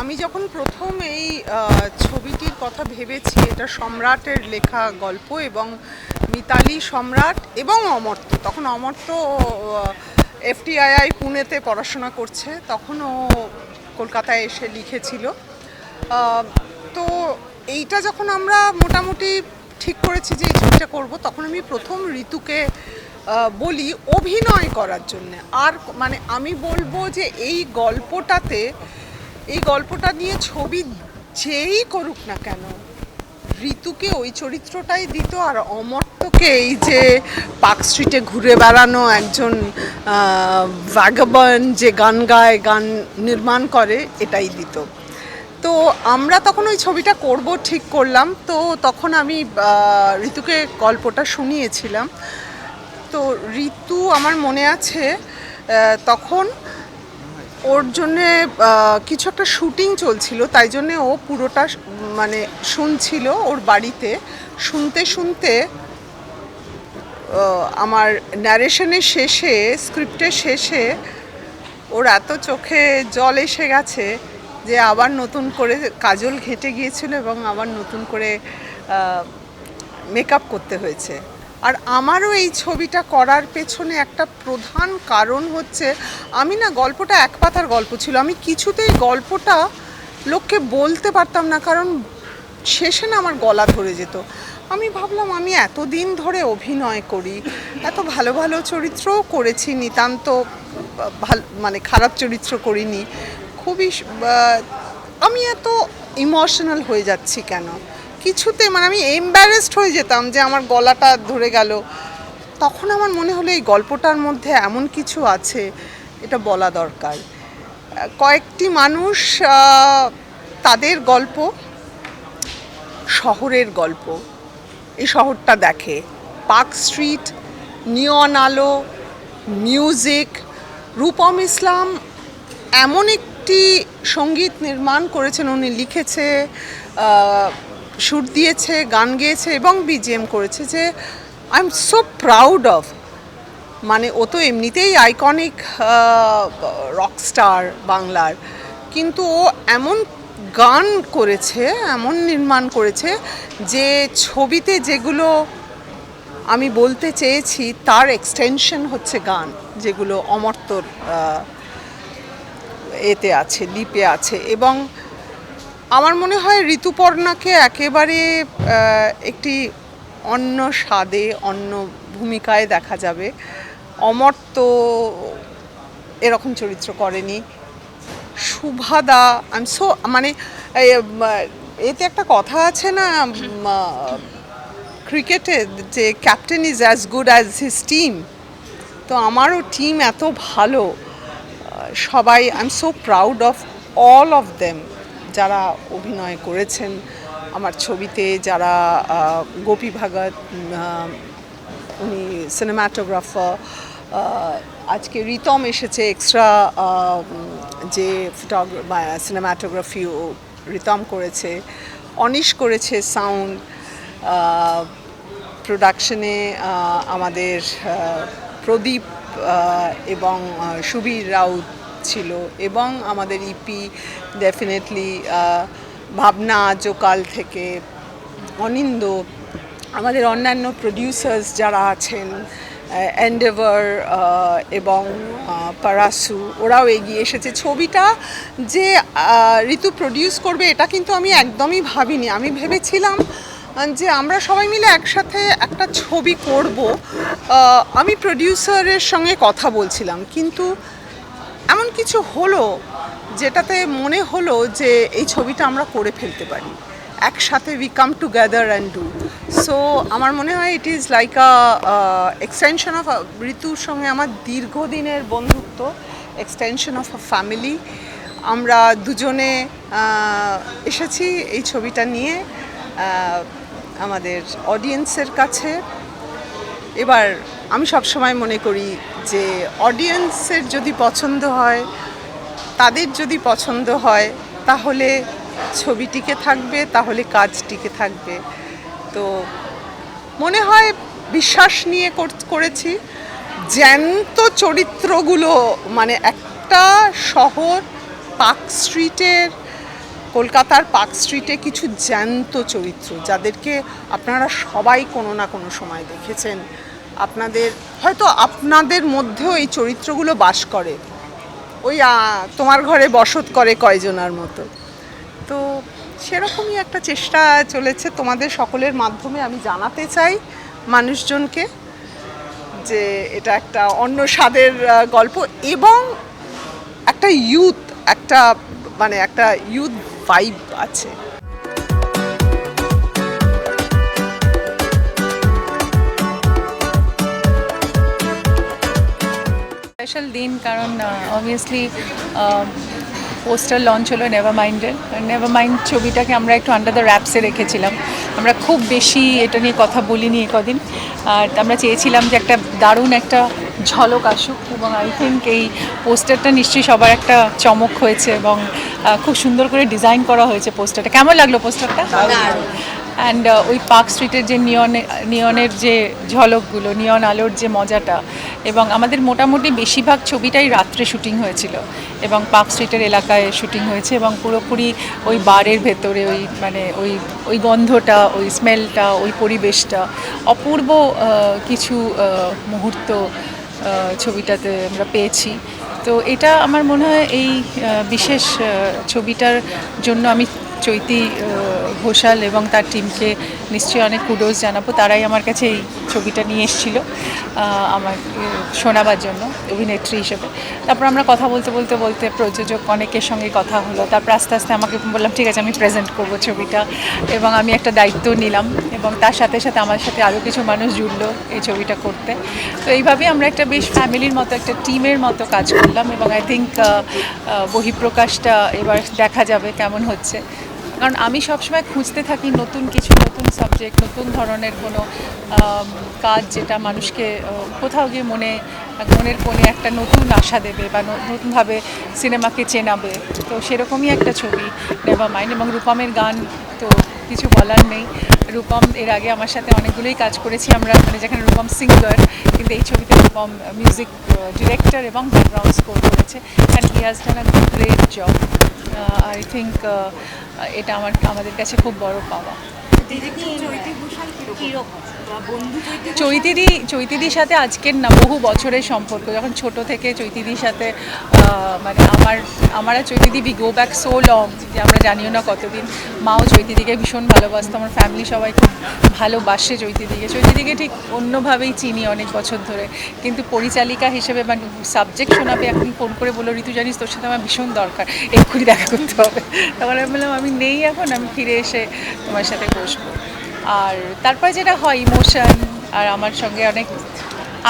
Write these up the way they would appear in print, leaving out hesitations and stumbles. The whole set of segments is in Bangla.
আমি যখন প্রথম এই ছবিটির কথা ভেবেছি, এটা সম্রাটের লেখা গল্প এবং মিতালি সম্রাট এবং অমর্ত্য, তখন অমর্ত্য এফটিআইআই পুনেতে পড়াশোনা করছে, তখন ও কলকাতায় এসে লিখেছিল। তো এইটা যখন আমরা মোটামুটি ঠিক করেছি যে এই ছবিটা করব, তখন আমি প্রথম ঋতুকে বলি অভিনয় করার জন্য। আর মানে আমি বলবো যে এই গল্পটা নিয়ে ছবি যেই করুক না কেন, ঋতুকে ওই চরিত্রটাই দিত, আর অমর্ত্যকে এই যে পার্ক স্ট্রিটে ঘুরে বেড়ানো একজন ভ্যাগাবন্ড যে গান গায়, গান নির্মাণ করে, এটাই দিত। তো আমরা তখন ওই ছবিটা করব ঠিক করলাম। তো তখন আমি ঋতুকে গল্পটা শুনিয়েছিলাম। তো ঋতু আমার মনে আছে তখন ওর জন্যে কিছু একটা শুটিং চলছিল, তাই জন্যে ও পুরোটা মানে শুনছিল ওর বাড়িতে। শুনতে শুনতে আমার ন্যারেশনের শেষে, স্ক্রিপ্টের শেষে ওর এত চোখে জল এসে গেছে যে আবার নতুন করে কাজল ঘেঁটে গিয়েছিল এবং আবার নতুন করে মেকআপ করতে হয়েছে। আর আমারও এই ছবিটা করার পেছনে একটা প্রধান কারণ হচ্ছে, আমি না, গল্পটা এক পাতার গল্প ছিল, আমি কিছুতেই গল্পটা লোককে বলতে পারতাম না, কারণ শেষে না আমার গলা ধরে যেত। আমি ভাবলাম আমি এতদিন ধরে অভিনয় করি, এত ভালো ভালো চরিত্রও করেছি, নিতান্ত ভালো মানে খারাপ চরিত্র করিনি, খুবই আমি এত ইমোশনাল হয়ে যাচ্ছি কেন, কিছুতে মানে আমি এম্বারেসড হয়ে যেতাম যে আমার গলাটা ধরে গেল। তখন আমার মনে হলো এই গল্পটার মধ্যে এমন কিছু আছে, এটা বলা দরকার। কয়েকটি মানুষ, তাদের গল্প, শহরের গল্প, এই শহরটা দেখে, পার্ক স্ট্রিট, নিয়ন আলো, মিউজিক। রূপম ইসলাম এমন একটি সঙ্গীত নির্মাণ করেছেন, উনি লিখেছে, সুর দিয়েছে, গান গেয়েছে এবং বিজিএম করেছে, যে I am so proud of. মানে ও তো এমনিতেই আইকনিক রকস্টার বাংলার, কিন্তু ও এমন গান করেছে, এমন নির্মাণ করেছে, যে ছবিতে যেগুলো আমি বলতে চেয়েছি তার এক্সটেনশন হচ্ছে গান, যেগুলো অমর্ত্যর এতে আছে, লিপে আছে। এবং আমার মনে হয় ঋতুপর্ণাকে একেবারে একটি অন্য স্বাদে, অন্য ভূমিকায় দেখা যাবে। অমর্ত্য এরকম চরিত্র করেনি। শুভাদা, আই এম সো, মানে এতে একটা কথা আছে না ক্রিকেটে, যে captain is as good as his team. তো আমারও টিম এত ভালো, সবাই, I am so proud of all of them, যারা অভিনয় করেছেন আমার ছবিতে, যারা গোপী ভাগত, উনি সিনেমাটোগ্রাফার, আজকে রিতম এসেছে এক্সট্রা, যে সিনেমাটোগ্রাফিও রিতম করেছে, অনিশ করেছে সাউন্ড, প্রোডাকশনে আমাদের প্রদীপ এবং সুবীর রাউত ছিল, এবং আমাদের ইপি ডেফিনেটলি ভাবনা আজকাল থেকে, অনিন্দ, আমাদের অন্যান্য প্রডিউসার্স যারা আছেন, এন্ডেভার এবং পারাসু, ওরাও এগিয়ে এসেছে। ছবিটা যে ঋতু প্রডিউস করবে এটা কিন্তু আমি একদমই ভাবিনি। আমি ভেবেছিলাম যে আমরা সবাই মিলে একসাথে একটা ছবি করব, আমি প্রডিউসারের সঙ্গে কথা বলছিলাম, কিন্তু এমন কিছু হলো যেটাতে মনে হলো যে এই ছবিটা আমরা করে ফেলতে পারি একসাথে, we come together and do. So আমার মনে হয় it is like a extension of, ঋতুর সঙ্গে আমার দীর্ঘদিনের বন্ধুত্ব, এক্সটেনশন অফ আ ফ্যামিলি। আমরা দুজনে এসেছি এই ছবিটা নিয়ে আমাদের অডিয়েন্সের কাছে। এবার আমি সবসময় মনে করি যে অডিয়েন্সের যদি পছন্দ হয়, তাদের যদি পছন্দ হয়, তাহলে ছবি টিকে থাকবে, তাহলে কাজ টিকে থাকবে। তো মনে হয় বিশ্বাস নিয়ে করেছি। জ্যান্ত চরিত্রগুলো, মানে একটা শহর, পার্ক স্ট্রিটের কলকাতার পার্ক স্ট্রিটে কিছু জ্যান্ত চরিত্র, যাদেরকে আপনারা সবাই কোনো না কোনো সময় দেখেছেন। আপনাদের মধ্যেও এই চরিত্রগুলো বাস করে, ওই তোমার ঘরে বসত করে কয়জনার মতো। তো সেরকমই একটা চেষ্টা চলেছে তোমাদের সকলের মাধ্যমে। আমি জানাতে চাই মানুষজনকে যে এটা একটা অন্য স্বাদের গল্প, এবং একটা ইউথ ভাইব আছে। স্পেশাল দিন, কারণ অবভিয়াসলি পোস্টার লঞ্চ হলো নেভার মাইন্ড ছবিটাকে আমরা একটু আন্ডার দ্য র্যাপসে রেখেছিলাম। আমরা খুব বেশি এটা নিয়ে কথা বলিনি কদিন, আর আমরা চেয়েছিলাম যে একটা দারুণ একটা ঝলক আসুক, এবং আই থিঙ্ক এই পোস্টারটা নিশ্চয়ই সবার একটা চমক হয়েছে, এবং খুব সুন্দর করে ডিজাইন করা হয়েছে পোস্টারটা। কেমন লাগলো পোস্টারটা? অ্যান্ড ওই পার্ক স্ট্রিটের যে নিয়নের যে ঝলকগুলো, নিয়ন আলোর যে মজাটা, এবং আমাদের মোটামুটি বেশিরভাগ ছবিটাই রাত্রে শুটিং হয়েছিল এবং পার্ক স্ট্রিটের এলাকায় শুটিং হয়েছে, এবং পুরোপুরি ওই বারের ভেতরে ওই গন্ধটা, ওই স্মেলটা, ওই পরিবেশটা, অপূর্ব কিছু মুহূর্ত ছবিটাতে আমরা পেয়েছি। তো এটা আমার মনে হয় এই বিশেষ ছবিটার জন্য আমি চৈতি ঘোষাল এবং তার টিমকে নিশ্চয়ই অনেক কুডোজ জানাবো। তারাই আমার কাছে এই ছবিটা নিয়ে এসেছিল আমার শোনাবার জন্য অভিনেত্রী হিসেবে। তারপর আমরা কথা বলতে প্রযোজক অনেকের সঙ্গে কথা হলো। তারপর আস্তে আস্তে আমাকে বললাম ঠিক আছে আমি প্রেজেন্ট করবো ছবিটা, এবং আমি একটা দায়িত্ব নিলাম, এবং তার সাথে সাথে আমার সাথে আরও কিছু মানুষ জুড়লো এই ছবিটা করতে। তো এইভাবেই আমরা একটা বেশ ফ্যামিলির মতো, একটা টিমের মতো কাজ করলাম, এবং আই থিঙ্ক বহিঃপ্রকাশটা এবার দেখা যাবে কেমন হচ্ছে। কারণ আমি সবসময় খুঁজতে থাকি নতুন কিছু, নতুন সাবজেক্ট, নতুন ধরনের কোনো কাজ যেটা মানুষকে কোথাও গিয়ে মনের কোণে একটা নতুন আশা দেবে বা নতুনভাবে সিনেমাকে চেনাবে। তো সেরকমই একটা ছবি নেভার মাইন্ড। এবং রূপমের গান তো কিছু বলার নেই। রূপম এর আগে আমার সাথে অনেকগুলোই কাজ করেছি আমরা, মানে যেখানে রূপম সিঙ্গার, কিন্তু এই ছবিতে রূপম মিউজিক ডিরেক্টর এবং ব্যাকগ্রাউন্ড স্কোর করেছে, and he has done a great job. I think এটা আমাদের কাছে খুব বড় পাওয়া। চৈতিদির সাথে আজকের না, বহু বছরের সম্পর্ক। যখন ছোট থেকে চৈতিদির সাথে মানে আমার আর Chaitidi we go back so long যে আমরা জানিও না কতদিন। মাও চৈতিদিকে ভীষণ ভালোবাসতো, আমার ফ্যামিলি সবাই খুব ভালোবাসে চৈতিদিকে ঠিক অন্যভাবেই চিনি অনেক বছর ধরে। কিন্তু পরিচালিকা হিসেবে মানে সাবজেক্ট শোনাবে, এখন ফোন করে বললো ঋতু জানিস তোর সাথে আমার ভীষণ দরকার, এক্ষুনি দেখা করতে হবে। তখন আমি বললাম আমি নেই এখন, আমি ফিরে এসে তোমার সাথে বসবো। আর তারপরে যেটা হয় ইমোশন, আর আমার সঙ্গে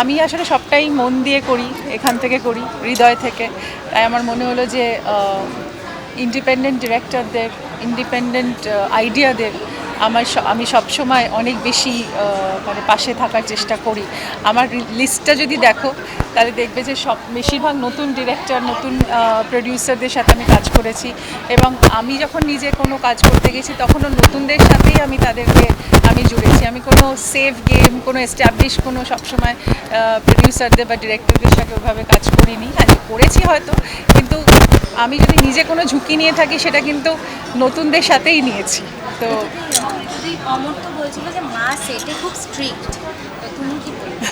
আমি আসলে সবটাই মন দিয়ে করি, এখান থেকে করি, হৃদয় থেকে। তাই আমার মনে হলো যে ইন্ডিপেন্ডেন্ট ডিরেক্টরদের, ইন্ডিপেন্ডেন্ট আইডিয়াদের আমি সবসময় অনেক বেশি মানে পাশে থাকার চেষ্টা করি। আমার লিস্টটা যদি দেখো তাহলে দেখবে যে বেশিরভাগ নতুন ডিরেক্টর, নতুন প্রডিউসারদের সাথে আমি কাজ করেছি, এবং আমি যখন নিজে কোনো কাজ করতে গেছি তখনও নতুনদের সাথেই আমি জুড়েছি। আমি কোনো সেফ গেম, কোনো এস্টাবলিশ কোনো সবসময় প্রডিউসারদের বা ডিরেক্টরদের সাথে ওভাবে কাজ করিনি। হ্যাঁ করেছি হয়তো, কিন্তু আমি যদি নিজে কোনো ঝুঁকি নিয়ে থাকি সেটা কিন্তু নতুনদের সাথেই নিয়েছি। তো বলছিল যে মা সেটে খুব স্ট্রিক্ট, তুমি কি বলবে?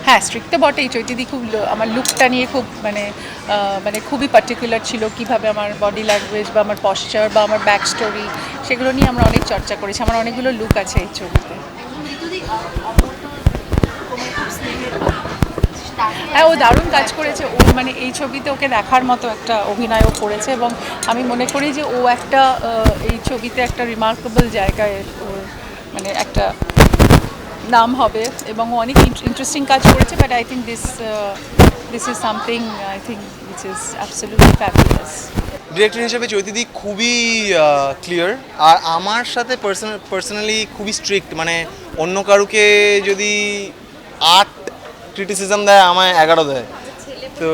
হ্যাঁ স্ট্রিক্ট তো বটেই। চৈতিদি খুব আমার লুকটা নিয়ে খুব মানে খুবই পার্টিকুলার ছিল, কিভাবে আমার বডি ল্যাঙ্গুয়েজ বা আমার পশ্চার বা আমার ব্যাক স্টোরি, সেগুলো নিয়ে আমরা অনেক চর্চা করেছি। আমার অনেকগুলো লুক আছে এই ছবিতে। হ্যাঁ ও দারুণ কাজ করেছে। ও মানে এই ছবিতে ওকে দেখার মতো একটা অভিনয়ও করেছে, এবং আমি মনে করি যে ও একটা এই ছবিতে একটা রিমার্কেবল জায়গায় ওর মানে একটা নাম হবে, এবং ও অনেক ইন্টারেস্টিং কাজ করেছে। But I think this is something I think which is absolutely fabulous. Director হিসেবে চৈতিদি খুবই ক্লিয়ার, আর আমার সাথে পার্সোনালি খুবই স্ট্রিক্ট। মানে অন্য কারুকে যদি 8 ক্রিটিসিজম দেয়, আমায় 11 দেয়। তো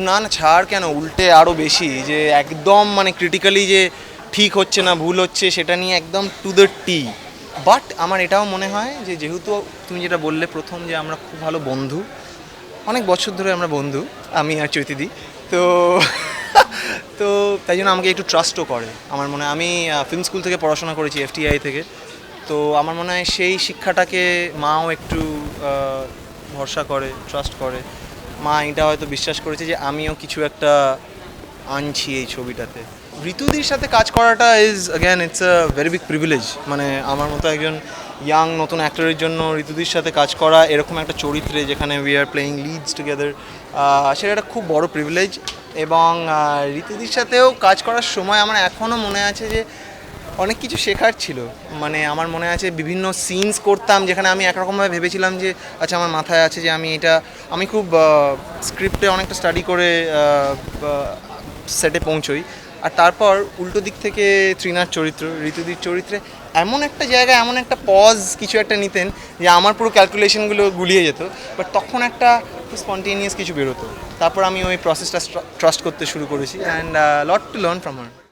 না ছাড় কেন, উল্টে আরও বেশি, যে একদম মানে ক্রিটিক্যালি যে ঠিক হচ্ছে না ভুল হচ্ছে সেটা নিয়ে একদম টু দ্য টি। বাট আমার এটাও মনে হয় যে যেহেতু তুমি যেটা বললে প্রথম, যে আমরা খুব ভালো বন্ধু, অনেক বছর ধরে আমরা বন্ধু, আমি আর চৈতিদি। তো তো তাই জন্য আমাকে একটু ট্রাস্টও করে আমার মনে হয়। আমি ফিল্ম স্কুল থেকে পড়াশোনা করেছি, FTI থেকে। তো আমার মনে হয় সেই শিক্ষাটাকে মাও একটু ভরসা করে, ট্রাস্ট করে। মা এটা হয়তো বিশ্বাস করেছে যে আমিও কিছু একটা আনছি এই ছবিটাতে। ঋতুদির সাথে কাজ করাটা is again it's a very big privilege. মানে আমার মতো একজন ইয়াং নতুন অ্যাক্টরের জন্য ঋতুদির সাথে কাজ করা এরকম একটা চরিত্রে যেখানে we are playing leads together, সেটা একটা খুব বড় প্রিভিলেজ। এবং ঋতুদির সাথেও কাজ করার সময় আমার এখনও মনে আছে যে অনেক কিছু শেখার ছিল। মানে আমার মনে আছে বিভিন্ন সিনস করতাম যেখানে আমি একরকমভাবে ভেবেছিলাম যে আচ্ছা আমার মাথায় আছে যে আমি খুব স্ক্রিপ্টে অনেকটা স্টাডি করে সেটে পৌঁছোই। আর তারপর উল্টো দিক থেকে ত্রিনার চরিত্র, ঋতুদির চরিত্রে এমন একটা জায়গায় এমন একটা পজ কিছু একটা নিতেন যে আমার পুরো ক্যালকুলেশনগুলো গুলিয়ে যেত, বাট তখন একটা স্পন্টেনিয়াস কিছু বেরোতো। তারপর আমি ওই প্রসেসটা ট্রাস্ট করতে শুরু করেছি and lot to learn from her.